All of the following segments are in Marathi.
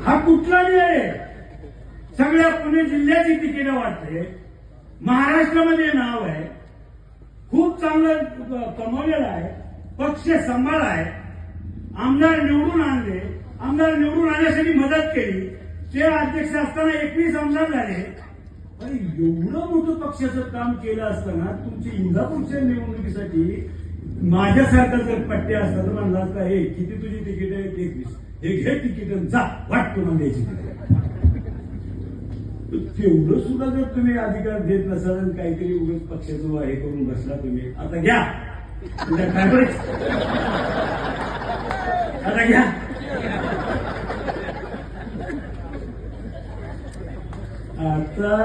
हा कुठला न्याय आहे? सगळ्या पुणे जिल्ह्याची तिकीट वाटते, महाराष्ट्रामध्ये नाव आहे, खूप चांगलं कमवलेलं आहे, पक्ष सांभाळा आहे, आमदार निवडून आणले, आमदार निवडून आणण्यासाठी मदत केली, ते अध्यक्ष असताना 21 आमदार झाले. अरे एवढं मोठं पक्षाचं काम केलं असताना तुमची इंदापूरच्या निवडणुकीसाठी माझ्यासारखा जर पट्ट्या असता तर म्हणला असता, हे किती तुझी तिकीट आहे? 21. हे घे तिकीट जा, वाट तुम्हाला द्यायची तिकीट. तेवढं सुद्धा जर तुम्ही अधिकार देत नसाल, काहीतरी उगाच पक्षाचं हे करून बसला तुम्ही, आता घ्या, तुझ्या काय करायचं आता घ्या. आता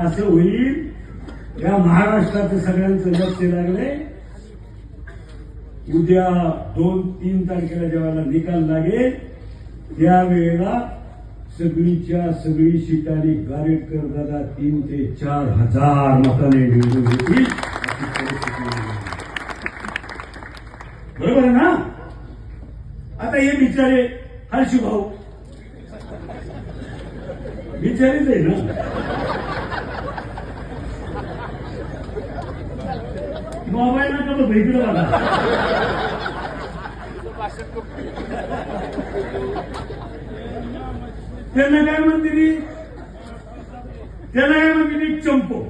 असं होईल, या महाराष्ट्राचं सगळ्यांचं लक्ष लागले. उद्या 2-3 तारखेला जेव्हा निकाल लागेल त्यावेळेला सगळीच्या सगळी शिटारी गारेटकर दादा 3 ते 4 हजार मताने निवडून येतील. बरोबर आहे ना? आता हे बिचारे हर्षू भाऊ बिचारीच आहे ना, मोबाईल नका बघ भेटलं मला. त्यांना काय म्हणते, त्याला काय म्हणते चंपो.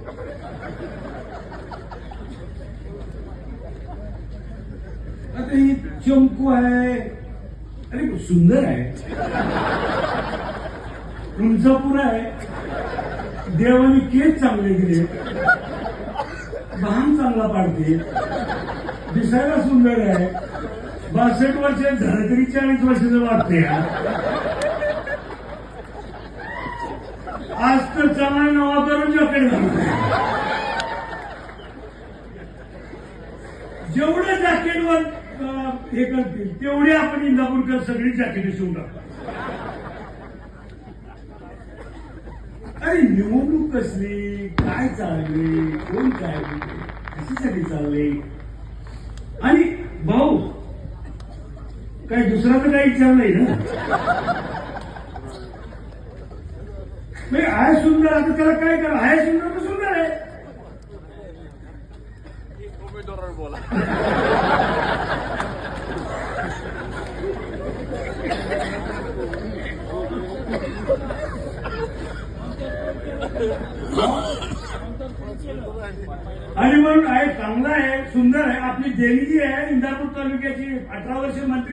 आता ही चंपू आहे, अरे सुंदर आहे, उंचापूर आहे, देवाने केस चांगले दिले, भान चांगला पाडते, दिसायला सुंदर आहे, 62 वर्ष झालं तरी 40 वर्षाचं वाटते. आज तर चांगला नवा करून जॉकेट घालतोय. जेवढं जॅकेटवर हे करतील तेवढे आपण इंदापूरकर सगळी जॅकेट शिवून टाकतो. अरे निवडणूक कसली, काय चालले, कोण काय कशासाठी चालले? आणि भाऊ काही दुसरा तर काही विचार नाही ना. आहे सुंदर, आता त्याला काय करा, आहे सुंदर तर सुंदर आहे. बोला आणि म्हणून आहे, चांगला आहे, सुंदर आहे. आपली देणगी आहे इंदापूर तालुक्याची. 18 वर्ष मंत्री